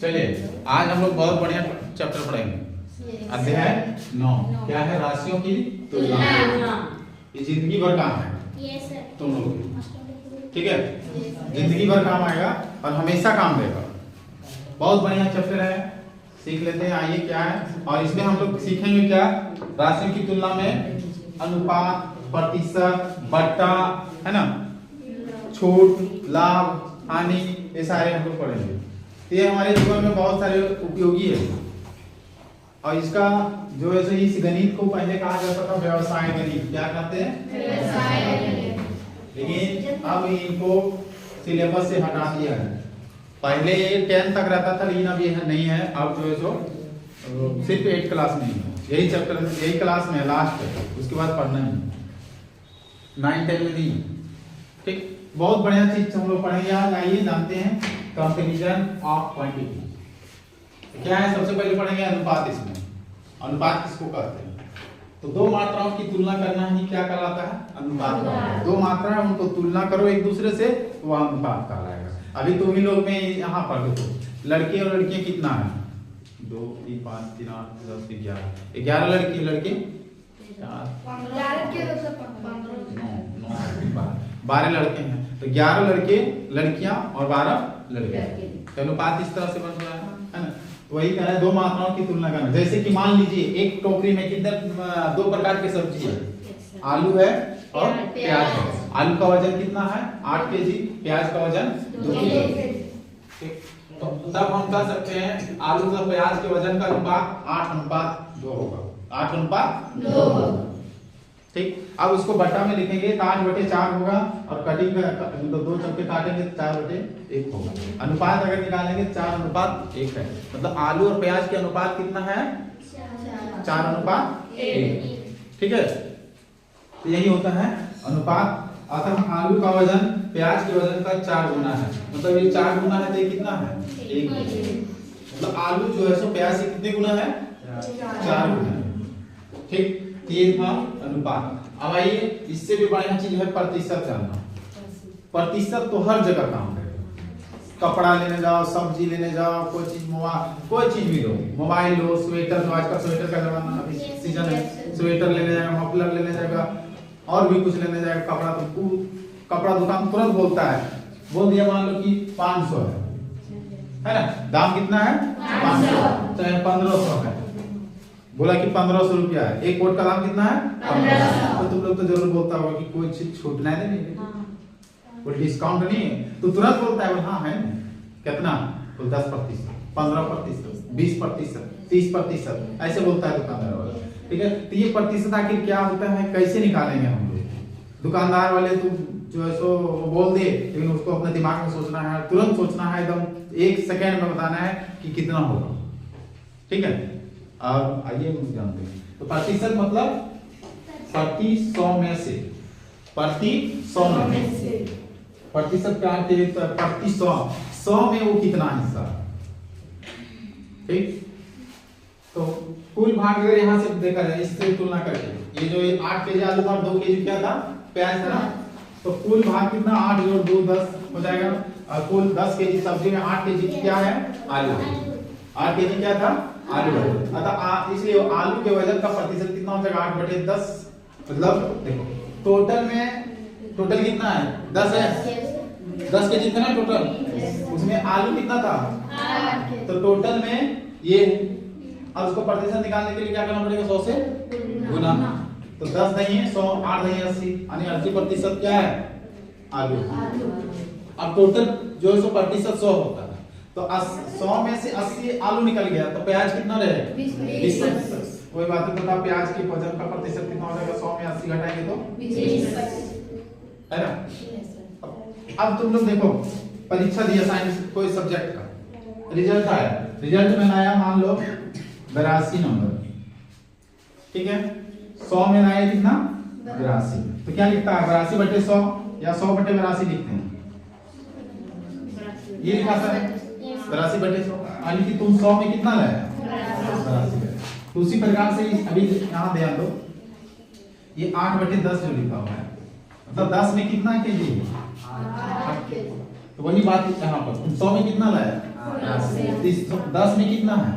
चलिए आज हम लोग बहुत बढ़िया चैप्टर पढ़ेंगे। अध्याय 9 क्या है? राशियों की तुलना। ये जिंदगी भर काम है तुम लोगों की, ठीक है? जिंदगी भर काम आएगा और हमेशा काम देगा। बहुत बढ़िया चैप्टर है, सीख लेते हैं। आइए क्या है, और इसमें हम लोग सीखेंगे क्या? राशियों की तुलना में अनुपात, प्रतिशत, बट्टा, है ना, छूट, लाभ, हानि, ये सारे हम लोग पढ़ेंगे। तो ये हमारे जीवन में बहुत सारे उपयोगी है। और इसका जो है इस गणित को पहले कहा जाता था व्यवसाय गणित। क्या कहते हैं? व्यवसाय गणित। लेकिन अब इनको सिलेबस से हटा दिया है। पहले ये 10 तक रहता था, लेकिन अब ये नहीं है। अब जो है सो सिर्फ 8 क्लास में है। यही चैप्टर यही क्लास में है, लास्ट है, उसके बाद पढ़ना नहीं, 9 10 में नहीं। ठीक, बहुत बढ़िया चीज हम लोग पढ़ेंगे आज। आइए जानते हैं कंपैरिजन ऑफ क्वांटिटी क्या है। सबसे पहले पढ़ेंगे अनुपात। इसमें अनुपात किसको कहते हैं? तो दो मात्राओं की तुलना करना ही क्या कहलाता है? अनुपात। दो मात्राएं उनको तुलना करो एक दूसरे से, तो वह अनुपात कहलाएगा। अभी तुम ही लोग में यहाँ पढ़ दो, लड़के और लड़कियां कितना है? 2 3 5 3 8 10 11 11 लड़की लड़के 12 लड़के हैं। तो 11 लड़के लड़कियां और 12 लड़के। तो अनुपात इस तरह से बन रहा है ना। तो वही कह रहा है दो मात्राओं की तुलना करना। जैसे कि मान लीजिए एक टोकरी में कितने 2 प्रकार की सब्जी है, आलू है और प्याज है। आलू का वजन कितना है? 8 केजी। प्याज का वजन 2 केजी। तो तब हम कह सकते हैं आलू और प्याज के वजन का अनुपात 8:2 होगा। 8:2। ठीक, अब उसको बट्टा में लिखेंगे तो 8/4 होगा, और कटिंग तो 2 चौके काटेंगे तो 4/1 होगा। अनुपात अगर निकालेंगे 4:1 है। मतलब आलू और प्याज के अनुपात कितना है? 4:1। ठीक है, तो यही होता है अनुपात। अतः आलू का वजन प्याज के वजन का 4 गुना है। मतलब ये 4 गुना है तो ये कितना है? 1 गुना। मतलब आलू जो है सो प्याज से कितने गुना है? 4 गुना है। ठीक, ये था अनुपात। अब आइए इससे भी बढ़िया चीज है प्रतिशत जानना। प्रतिशत तो हर जगह काम करेगा। कपड़ा लेने जाओ, सब्जी लेने जाओ, कोई चीज कोई चीज भी लो, मोबाइल लो, स्वेटर लो, आजकल स्वेटर का जमाना अभी सीजन है, स्वेटर लेने जाएगा, मफलर लेने जाएगा, और भी कुछ लेने जाएगा, कपड़ा तो कपड़ा दुकान तुरंत बोलता है, बोल दिया मान लो कि 500 है ना, दाम कितना है? 500। चाहे 1500 है, बोला कि 1500 रुपया है। एक कोट का दाम कितना है? 1500। तो तुम लोग तो जरूर बोलता होगा कि कोई चीज छूट नहीं देंगे, कोई डिस्काउंट नहीं है, तो तुरंत बोलता है हाँ है। कितना? तो 10%, 15%, 20%, 30%, ऐसे बोलता है दुकानदार वाला। ठीक है, तो ये प्रतिशत आखिर क्या होता है, कैसे निकालेंगे हम लोग? दुकानदार वाले तो जो है सो बोल दे, लेकिन उसको अपने दिमाग में सोचना है, तुरंत सोचना है, एकदम 1 सेकेंड में बताना है कि कितना होगा। ठीक है, अब आइए हम जानते हैं। तो प्रतिशत मतलब प्रति 100 में से। प्रति 100 में से प्रतिशत का अर्थ है प्रति 100 में वो कितना हिस्सा। ठीक, तो कुल भाग अगर यहाँ से देखा जाए, इससे तुलना करके, ये जो 8 केजी आलू था, 2 केजी क्या था? प्याज था। तो कुल भाग कितना? 8 जोड़ 2 10 हो जाएगा। और कुल 10 केजी सब्जी में 8 केजी क्या है? आलू। 8 केजी क्या था? आलू। अतः इसलिए आलू के वजन का प्रतिशत कितना हो जाएगा? 8/10। मतलब देखो टोटल कितना है? 10 है। 10 केजी था ना टोटल, उसमें आलू कितना था? 8। तो टोटल में ये, अब उसको प्रतिशत निकालने के लिए क्या करना पड़ेगा? 100 से गुना। तो 10 नहीं है 100, 8 नहीं है 80, यानी 80% क्या है? आलू। अब टोटल जो है 100% 100 होता है। तो 100 में से 80 आलू निकल गया, तो प्याज कितना रहेगा? 20%। कोई बात नहीं, बता प्याज के वजन का प्रतिशत कितना हो जाएगा? 100 में 80 घटाएंगे तो 20%, है ना? अब तुम लोग देखो, परीक्षा दिया साइंस कोई सब्जेक्ट का, रिजल्ट आया, रिजल्ट में आया मान लो 82 नंबर। ठीक है, 100 में आया कितना? 82। तो क्या लिखता है? 82/100 या 100/82 लिखते हैं। ये लिखा था 82/100, यानी कि तुम 100 में कितना लाया? 82। तो उसी प्रकार से अभी यहाँ ध्यान दो, ये 8/10 जो लिखा हुआ है, मतलब 10 में कितना केजी? 8 केजी। तो वही बात यहाँ पर तुम 100 में कितना लाया? 10 में कितना है?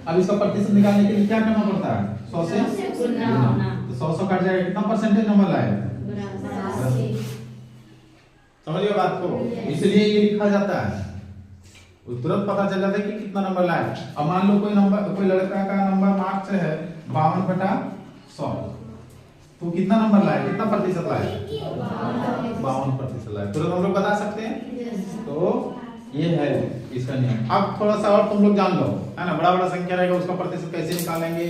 अब इसका प्रतिशत निकालने के लिए क्या करना पड़ता है? 100 से गुना। तो 100 कट जाएगा, कितना परसेंटेज नंबर लाएगा? समझिए बात को, इसलिए ये लिखा जाता है, तुरंत पता चल जाता है कि कितना नंबर लाए। अब मान लो कोई लड़का का नंबर मार्क्स है 52/100, तो कितना नंबर लाए, कितना प्रतिशत लाए? 52% लाए। तुरंत हम लोग बता सकते हैं। तो ये है इसका नियम। अब थोड़ा सा और तुम लोग जान लो, है ना, बड़ा बड़ा संख्या रहेगा उसका प्रतिशत कैसे निकालेंगे।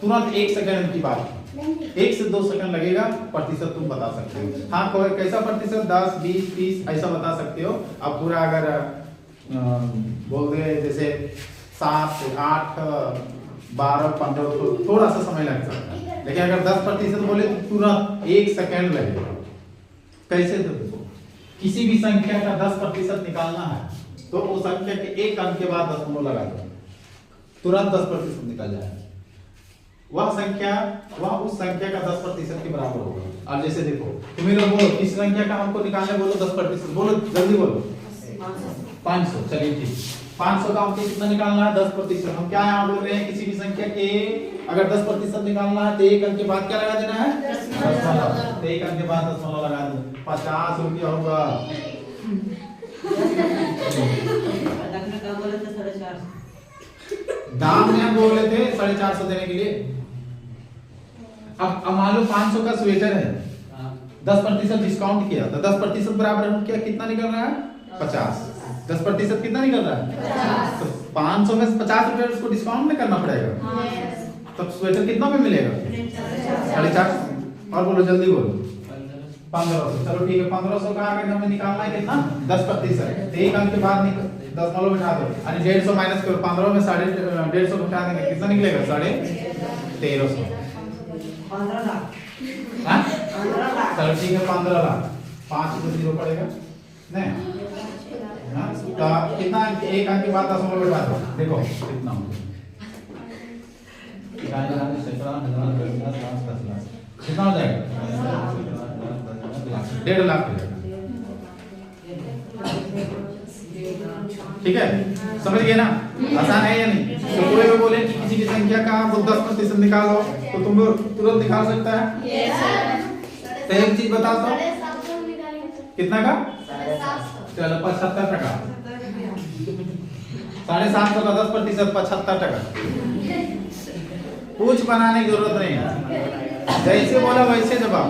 तुरंत 1 सेकंड की बात, 1 से 2 सेकंड लगेगा, प्रतिशत तुम बता सकते हो। हाँ, कोई कैसा प्रतिशत, 10, 20, 30 ऐसा बता सकते हो। अब पूरा अगर बोल दे जैसे 7, 8, 12, 15 तो थोड़ा सा समय लग सकता है, लेकिन अगर 10% बोले तो तुरंत 1 सेकंड लगेगा। कैसे? तो देखो, किसी भी संख्या का 10% निकालना है तो उस संख्या के एक अंक के बाद दशमलव लगा दो, तुरंत 10% निकल जाएगा। वह उस संख्या का 10% के बराबर होगा। अब जैसे देखो, तुम्हें लोग बोलो किस संख्या का हमको निकालना है, बोलो 10%, बोलो जल्दी बोलो। 500। चलिए ठीक, 500 का हमको कितना निकालना है? 10%। हम क्या यहाँ बोल रहे हैं, किसी भी संख्या के अगर 10% निकालना है तो एक अंक के बाद क्या लगा देना है? दशमलव। तो एक अंक के बाद दशमलव लगा दो, 50 रुपया होगा। दाम में हम बोले थे 450 देने के लिए। अब मान लो 500 का स्वेटर है, 10% डिस्काउंट किया तो 10% बराबर हम क्या कितना निकल रहा है? 50। 10% कितना निकल रहा है? 50। तो 500 में 50 रुपए उसको डिस्काउंट में करना पड़ेगा। तो स्वेटर कितना में मिलेगा? 450। और बोलो जल्दी बोलो। 1500। चलो ठीक है, 1500 का अगर हमें निकालना है कितना? 10%। एक अंक के बाद दशमलव बिठा दो, यानी 150 माइनस करो, 15 में 150 घटा देंगे, कितना निकलेगा? 1350। 15 लाख। हाँ? चलो ठीक है, 15 लाख। 5 से 0 पड़ेगा नहीं? हाँ, तो कितना? एक अंक के बाद दशमलव बिठा दो, देखो कितना हो गया? कितना हो जाएगा? 1.5 लाख हो जाएगा। ठीक है, समझ गए ना? आसान है या नहीं? तो कोई भी बोले कि किसी भी संख्या का 10% निकालो तो तुम तुरंत निकाल सकता है। तो एक चीज बता दो, कितना का? चलो 75 टका। 750 का 10% 75 टका। कुछ बनाने की जरूरत नहीं है, जैसे बोला वैसे जवाब,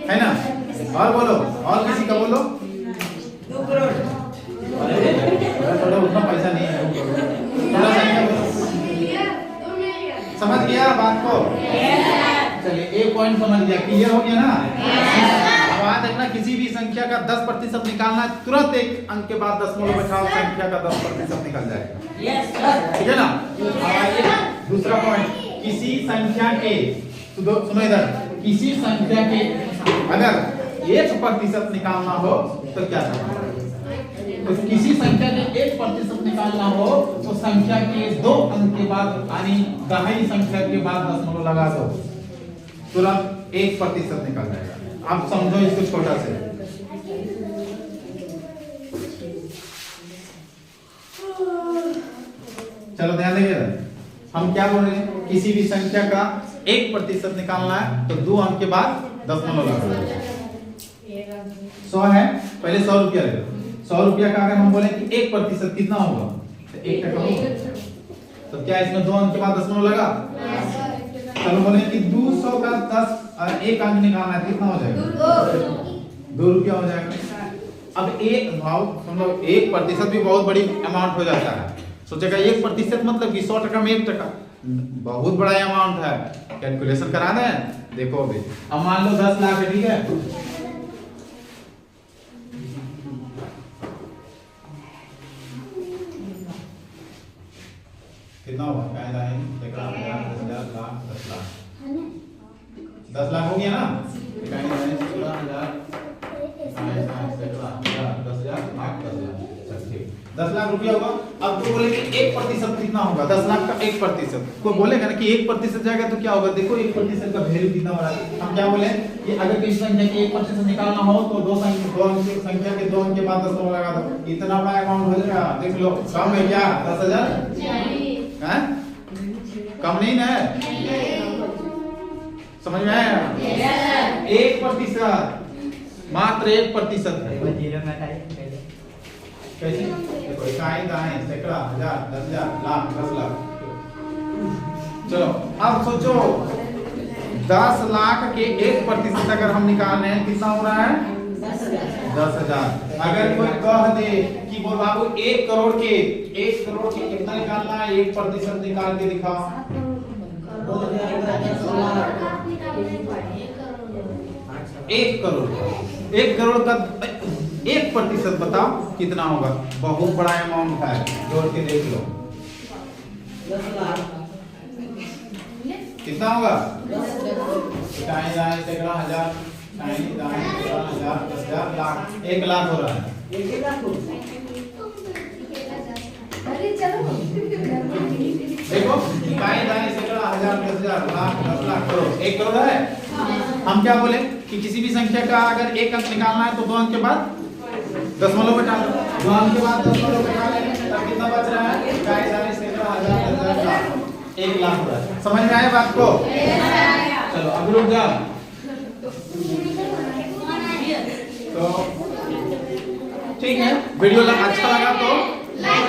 है ना? और बोलो, और किसी का बोलो। 2 करोड़। थोड़ा उतना पैसा नहीं है, थोड़ा संख्या बोलो। समझ गया बात को? चलिए, एक पॉइंट समझ गया, क्लियर हो गया ना? अब आज देखना, किसी भी संख्या का 10% निकालना है, तुरंत एक अंक के बाद दशमलव बिठाओ, संख्या का 10% निकल जाएगा। ठीक है ना? दूसरा पॉइंट, किसी संख्या के, सुनो इधर, किसी संख्या के अगर 1% निकालना हो तो क्या करना पड़ेगा? तो किसी संख्या के 1% निकालना हो तो संख्या के 2 अंक के बाद, यानी दहाई संख्या के बाद दशमलव लगा दो, तुरंत 1% निकल जाएगा। आप समझो इसको छोटा से। चलो ध्यान देंगे, हम क्या बोल रहे हैं, किसी भी संख्या का 1% निकालना है तो 2 अंक के बाद दशमलव लगा दो। 100 है, पहले 100 रुपया लेगा। 100 रुपया का अगर हम बोले कि 1% कितना होगा? तो 1 टका होगा। तो क्या इसमें 2 अंक के बाद दशमलव लगा? चलो बोले कि 200 का 1 अंक निकालना है, कितना हो जाएगा? 2 रुपया हो जाएगा। अब एक भाव समझो, 1% भी बहुत बड़ी अमाउंट हो जाता है। सोचेगा 1% मतलब कि 100 टका में 1 टका, बहुत बड़ा अमाउंट है। कैलकुलेशन करा दें, देखो अभी। अब मान लो 10 लाख है, ठीक है? कितना हुआ? 10 लाख हो गया ना? 10 लाख रुपया होगा। अब तो बोले कि 1% कितना होगा, 10 लाख का 1%। कोई बोलेगा ना कि 1% जाएगा तो क्या होगा, देखो 1% का वैल्यू कितना हो रहा है। हम क्या बोले कि अगर किसी संख्या के 1% निकालना हो तो दो संख्या के 2 अंक के बाद 10 लगा दो, इतना बड़ा अमाउंट हो जाएगा। देख लो कम है क्या, 10,000 है, कम नहीं ना, समझ में आया? 1%, मात्र 1% है। कैसे देखो, इकाई, दाएं, सैकड़ा, हजार, 10,000, लाख, 10 लाख। चलो अब सोचो 10 लाख के 1% अगर हम निकाल रहे हैं कितना हो रहा है, 10,000। अगर कोई कह दे कि बोल बाबू 1 करोड़ के कितना निकालना है, 1% निकाल के दिखाओ। 1 करोड़ का 1% बताओ कितना होगा। बहुत बड़ा अमाउंट है, जोड़ के देख लो 10 लाख कितना होगा। दाएं दाएं सैकड़ा, हजार, दाएं दाएं सैकड़ा, हजार, 10,000, लाख, 1 लाख हो रहा है। 1 लाख देखो दाएं दाएं सैकड़ा, हजार, 10,000, लाख, 10 लाख, करोड़, 1 करोड़ है। हम क्या बोले कि किसी भी संख्या का अगर 1 अंक निकालना है तो 2 अंक के बाद दशमलव बचा लो, 2 अंक के बाद दशमलव बचा लेंगे, तब कितना बच रहा है, दाएं दाएं सैकड़ा, हजार, 10,000, लाख, 1 लाख हो रहा है। समझ में आया बात को? चलो अब रुक जाओ। तो ठीक है, वीडियो अच्छा लगा तो लाइक